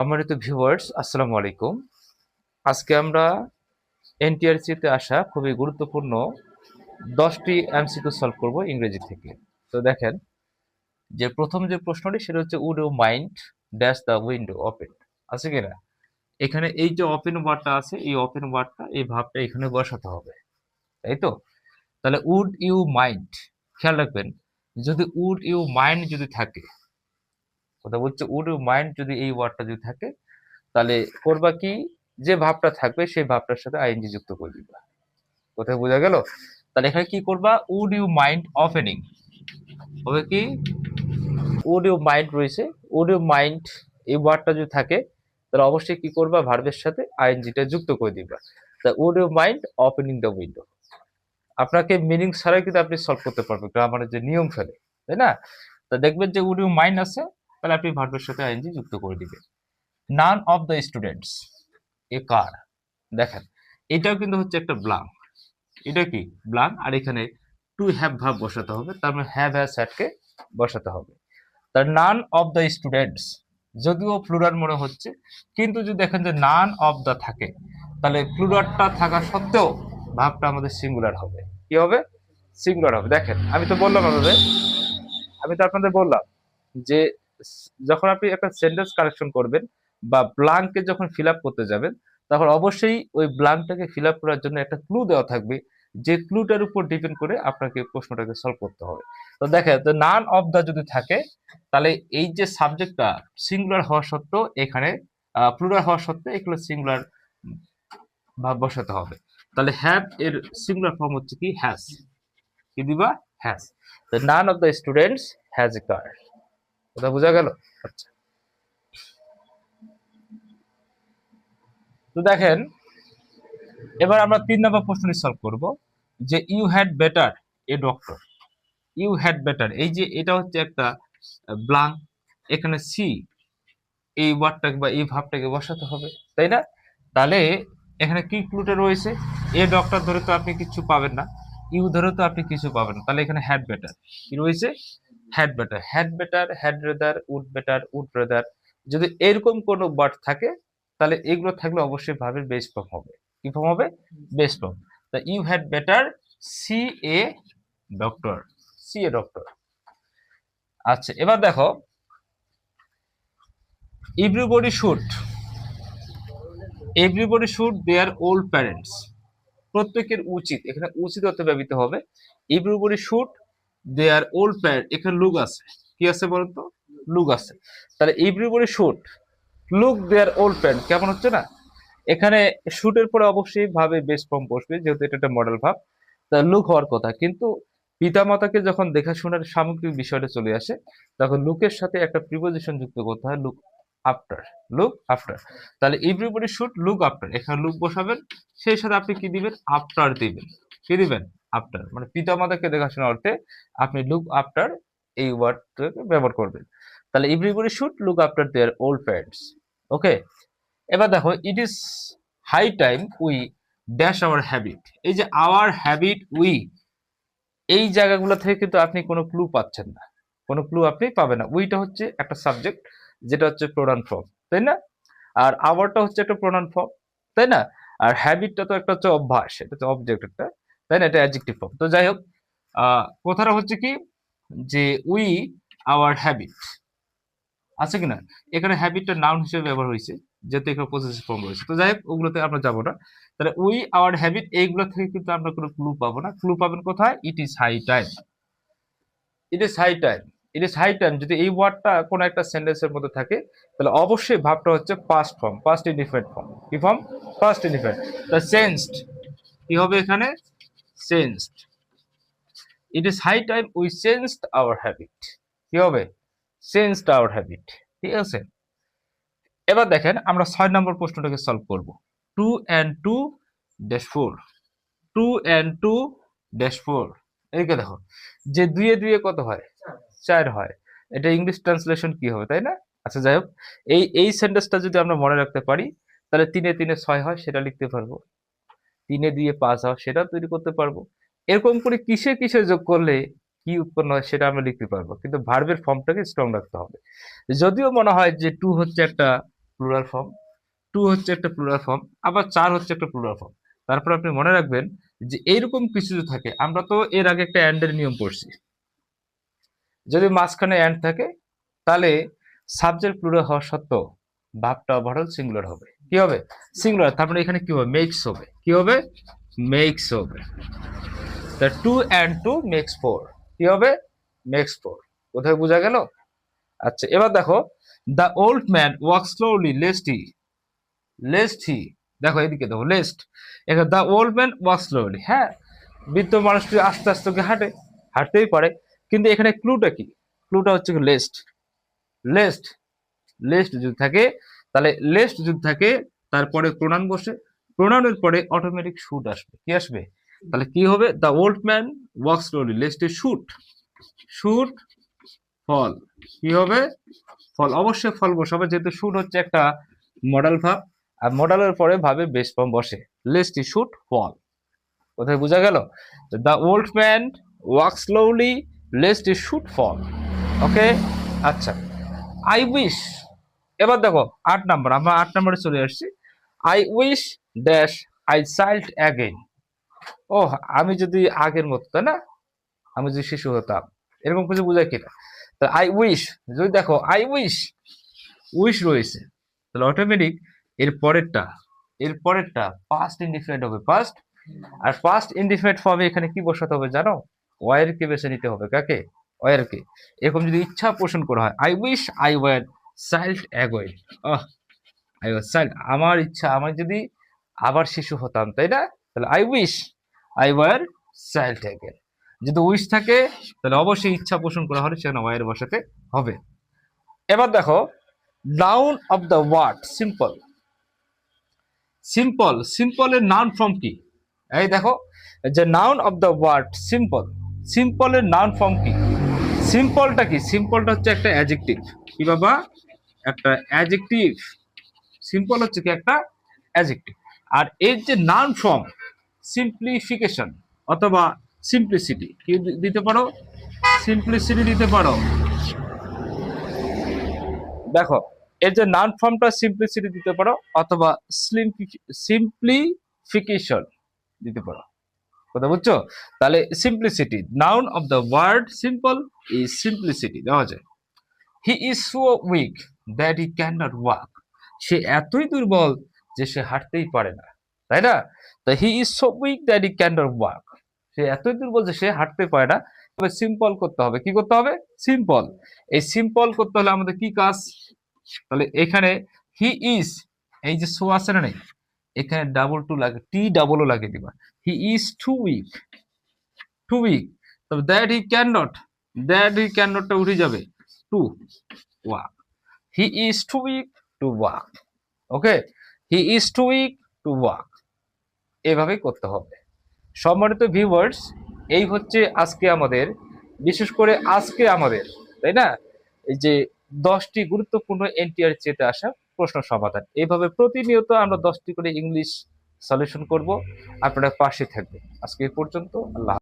সম্মানিত ভিউয়ার্স, আসসালামু আলাইকুম। আজকে আমরা এনটিআরসি তে আসা খুবই গুরুত্বপূর্ণ 10টি এমসিকিউ সলভ করব ইংরেজি থেকে। তো দেখেন, যে প্রথম যে প্রশ্নটি সেটা হচ্ছে would you mind dash the window open, আছে কিনা? এখানে এই যে ওপেন ওয়ার্ডটা আছে, এই ওপেন ওয়ার্ডটা এই ভাবটা এখানে বসাতে হবে, তাই তো? তাহলে উড ইউ মাইন্ড, খেয়াল রাখবেন, যদি উড ইউ মাইন্ড যদি থাকে, কথা বলছে উড ইউ মাইন্ড যদি এই ওয়ার্ডটা যদি থাকে, তাহলে করবা কি, যে ভাবটা থাকবে সেই ভাবটার সাথে আইএনজি যুক্ত করে দিবা। কোথায় বোঝা গেল? তাহলে এখানে কি করবা, উড ইউ মাইন্ড ওপেনিং হবে কি, উড ইউ মাইন্ড রয়েছে, উড ইউ মাইন্ড এই ওয়ার্ডটা যদি থাকে তাহলে অবশ্যই কি করবা, ভার্বের সাথে আইএনজিটা যুক্ত করে দিবা। তা would you mind opening the window, আপনাকে মিনিং ছাড়াই কিন্তু আপনি সলভ করতে পারবেন গ্রামারের যে নিয়ম ফেলে, তাই না? তা দেখবেন যে উড ইউ মাইন্ড আছে, তাহলে আপনি ভার্বের সাথে আইএনজি যুক্ত করে দিবেন। নান অফ দ্য স্টুডেন্টস এ কার, দেখেন এটাও কিন্তু হচ্ছে একটা ব্লাঙ্ক, এটা কি ব্লাঙ্ক, আর এখানে টু হ্যাভ ভাব বসাতে হবে, তার মানে হ্যাভ হ্যাজ হ্যাডকে বসাতে হবে। তার নান অফ দ্য স্টুডেন্টস, যদিও প্লুরাল মনে হচ্ছে, কিন্তু যদি দেখেন যে নান অফ দ্য থাকে, তাহলে প্লুরালটা থাকা সত্ত্বেও ভাবটা আমাদের সিঙ্গুলার হবে। কি হবে? সিঙ্গুলার হবে। দেখেন আমি তো বললাম আপনাদের বললাম যে যখন আপনি একটা সেন্টেন্স কারেকশন করবেন বা ব্লাঙ্কে যখন ফিল আপ করতে যাবেন, তখন অবশ্যই ওই ব্লাঙ্কটাকে ফিল আপ করার জন্য একটা ক্লু দেওয়া থাকবে, যে ক্লুটার উপর ডিপেন্ড করে আপনাকে প্রশ্নটাকে সলভ করতে হবে। তো দেখেন, তো নান অফ দা যদি থাকে, তাহলে এই যে সাবজেক্টটা সিঙ্গুলার হওয়া সত্ত্বেও এখানে প্লুরাল হওয়া সত্ত্বেও এগুলো সিঙ্গুলার ভাব বসাতে হবে। তাহলে হ্যাভ এর সিঙ্গুলার ফর্ম হচ্ছে কি হ্যাজ, কি দিবা? Has. None of the students has a car, কথা বোঝা গেল? আচ্ছা, তো দেখেন এবার আমরা 3 নম্বর প্রশ্নটি সলভ করব, যে you had better a doctor. You had better, এই যে এটা হচ্ছে একটা ব্লাঙ্ক, এখানে সি এই ওয়ার্ডটাকে বা এই ভাবটাকে বসাতে হবে, তাই না? তাহলে এখানে কি ক্লুটা রয়েছে, এ ডক্টর ধরে তো আপনি কিছু পাবেন না, ইউ ধরে তো আপনি কিছু পাবেন না, তাহলে এখানে হ্যাড বেটার কি রয়েছে, had better, had better, had rather, would better, would rather, যদি এরকম কোনো ওয়ার্ড থাকে তাহলে এগুলো থাকলে অবশ্যই ভাবের বেস ফর্ম হবে। কি ফর্ম হবে? Base form. তা you had better see a doctor, see a doctor. আচ্ছা, এবার দেখো, everybody should, everybody should their old parents, প্রত্যেকের উচিত, এখানে উচিত অর্থে ব্যবহৃত হবে। Everybody should their old parent, এখানে লুক আছে, কি আছে বলুন তো? লুক আছে। তাহলে everybody should look their old parent, কেমন হচ্ছে না? এখানে শুটের পরে অবশ্যই ভাবে বেস ফর্ম বসবে, যেহেতু এটা একটা মডেল ভাব, তা লুক হওয়ার কথা, কিন্তু পিতামাতাকে যখন দেখাশোনার সামগ্রিক বিষয়টা চলে আসে, তখন লুকের সাথে একটা প্রিপোজিশন যুক্ত করতে হয়, লুক আফটার, লুক আফটার। তাহলে এভরিবডি শুড লুক আফটার, এখানে লুক বসাবেন, সেই সাথে আপনি কি দিবেন? আফটার দিবেন। কি দিবেন? আফটার, মানে পিতামাতাকে দেখাশোনার অর্থে আপনি লুক আফটার এই ওয়ার্ডটাকে ব্যবহার করবেন। তাহলে everybody should look after their old parents. Okay, এবার দেখো, it is high time we dash our habit, এই যে আওয়ার হ্যাবিট উই, এই জায়গাগুলো থেকে কিন্তু আপনি কোনো ক্লু পাচ্ছেন না, কোনো ক্লু আপনি পাবেন না। উইটা হচ্ছে একটা সাবজেক্ট, যেটা হচ্ছে প্রোনাউন ফর্ম, তাই না? আর আওয়ারটা হচ্ছে একটা প্রোনাউন ফর্ম, তাই না? আর হ্যাবিটটা তো একটা হচ্ছে অভ্যাস, এটা তো অবজেক্ট একটা, তাই না? এটা অ্যাডজেক্টিভ ফর্ম। তো যাই হোক, কথাটা হচ্ছে কি, যে উই আওয়ার হ্যাবিট, আছে কিনা? এখানে হ্যাবিটটা নাউন হিসেবে ব্যবহার হয়েছে, যেহেতু এখানে পসেসিভ ফর্ম রয়েছে। তো যাই হোক, ওগুলোতে আমরা যাবো না। তাহলে উই আওয়ার হ্যাবিট, এইগুলো থেকে কিন্তু আমরা কোনো ক্লু পাবো না। ক্লু পাবেন কোথায়? It is high time, it is high time, it is high time, যদি এই ওয়ার্ডটা কোনো একটা সেন্টেন্সের মধ্যে থাকে, তাহলে অবশ্যই ভাবটা হচ্ছে past form, past indefinite form. কি ফর্ম? Past indefinite. তা চেঞ্জড, কি হবে এখানে? Changed. It is high time we changed our habit, কি হবে? Changed our habit. ঠিক আছে, এবার দেখেন আমরা 6 নম্বর প্রশ্নটাকে সলভ করব। 2 and 2 ড্যাশ 4, 2 and 2 ড্যাশ 4, এইকে দেখো, যে 2 এ 2 কত হয়? 4 হয়। এটা ইংলিশ ট্রান্সলেশন কি হবে, তাই না? আচ্ছা, যাই হোক, এই সেন্টেন্সটা যদি আমরা মনে রাখতে পারি, তাহলে 3 এ 3 6 হয়, সেটা লিখতে পারবো। 3 এ 2 5 হয়, সেটা তৈরি করতে পারবো। এরকম করে কিসে কিসে যোগ করলে কি উৎপন্ন হয় সেটা আমরা লিখতে পারবো, কিন্তু ভার্বের ফর্মটাকে স্ট্রং রাখতে হবে। যদিও মনে হয় যে 2 হচ্ছে একটা প্লুরাল ফর্ম, 2 হচ্ছে একটা প্লুরাল ফর্ম, আবার 4 হচ্ছে একটা প্লুরাল ফর্ম। তারপর আপনি মনে রাখবেন যে এইরকম কিছু যদি থাকে, আমরা তো এর আগে একটা অ্যান্ডের নিয়ম পড়ছি, যদি মাঝখানে অ্যান্ড থাকে তাহলে সাবজেক্ট প্লুরাল হওয়া সত্ত্বেও ভার্বটা ওভারঅল সিঙ্গুলার হবে। কি হবে? সিঙ্গুলার। তারপরে এখানে কি হবে? মেক্স হবে। কি হবে? মেক্স হবে। তা 2 and 2 makes 4। কি হবে? makes 4। কোথায় বোঝা গেল? আচ্ছা, এবার দেখো, the old man walk slowly lest he, দেখো এদিকে দেখো, লেস্ট, এখানে the old man walk slowly. হ্যাঁ, বৃদ্ধ মানুষটি আস্তে আস্তে হাঁটে, হাঁটতেই পারে, কিন্তু এখানে ক্লুটা কি? ক্লুটা হচ্ছে লেস্ট। লেস্ট, লেস্ট যদি থাকে, তাহলে লেস্ট যদি থাকে তারপরে প্রোনাউন বসে, প্রোনাউনের পরে অটোমেটিক শুট আসবে। কি আসবে? তাহলে কি হবে? The old man walk slowly lest a should, should fall. কি হবে? ফল। অবশ্যই ফল বসাবে, যেহেতু শুট হচ্ছে একটা মডেল ভাব, আর মডেলের পরে ভাবে বেস ফর্ম বসে। Lest he should fall. কোথায় বোঝা গেল? The old man walk slowly lest he should fall. Okay, আচ্ছা, আই উইশ। এবার দেখো 8 নাম্বার, আমরা 8 নাম্বারে চলে আসছি। I wish dash I child again. ও, আমি যদি আগের মতো, তাই না, আমি যদি শিশু হতাম, এরকম কিছু বোঝায় কিনা? তাহলে আই উইশ, যদি দেখো আই উইশ, উইশ রয়েছে, তাহলে অটোমেটিক এর পরেরটা পাস্ট ইনডিফিনিট হবে, পাস্ট। আর পাস্ট ইনডিফিনিট ফর্মে এখানে কি বসাতে হবে জানো? ওয়ার কে বেছে নিতে হবে। কাকে? ওয়ার কে। এরকম যদি ইচ্ছা পোষণ করা হয়, I wish I were child again. I was child, আমার ইচ্ছা আমি যদি আবার শিশু হতাম, তাই না? তাহলে I wish I were child again. যদি উইশ থাকে তাহলে অবশ্যই ইচ্ছা পোষণ করা হলে সেখানে ওয়ার বসাতে হবে। এবার দেখো, noun of the word simple. Simple, সিম্পলের নাউন ফর্ম কি? এই দেখো, যে noun of the word simple, সিম্পলের নাউন ফর্ম কি? সিম্পলটা কি? সিম্পলটা হচ্ছে একটা অ্যাডজেক্টিভ। কি বাবা? একটা অ্যাডজেক্টিভ। সিম্পল হচ্ছে কি? একটা অ্যাডজেক্টিভ। আর এর যে নাউন ফর্ম সিম্পলিফিকেশন অথবা সিম্পলিসিটি, কি দিতে পারো? সিম্পলিসিটি দিতে পারো। দেখো, এর যে নাউন ফর্মটা সিম্পলিসিটি দিতে পারো, অথবা সিম্পলিফিকেশন দিতে পারো। কথা বুঝছো? তাহলে simplicity, noun of the word simple is simplicity দেওয়া যায়। He is so weak that he can not walk. সে এতই দুর্বল যে সে হাঁটতেই পারে না, তাই না? তা he is so weak that he can not walk. সে এতই দুর্বল যে সে হাঁটতে পারে না। তবে সিম্পল করতে হবে। কি করতে হবে? সিম্পল। এই সিম্পল করতে হলে আমাদের কি কাজ? তাহলে এখানে হি ইজ, এই যে সো আছে না, নেই, এখানে ডাবল টু লাগে, টি ডাবলও লাগিয়ে দিবা। He is too weak, too weak. তবে দ্যাট হি ক্যান নটটা উঠে যাবে, to walk. He is too weak to walk. Okay, he is too weak to walk. এভাবে করতে হবে। সম্মানিত ভিউয়ার্স, এই হচ্ছে আজকে আমাদের, বিশেষ করে আজকে আমাদের, তাই না, এই যে 10টি গুরুত্বপূর্ণ এনটিআরসিতে আসা প্রশ্ন সমাধান। এইভাবে প্রতিনিয়ত আমরা 10টি করে ইংলিশ সলিউশন করব। আপনারা পাশে থাকবেন। আজকে এই পর্যন্ত। আল্লাহ।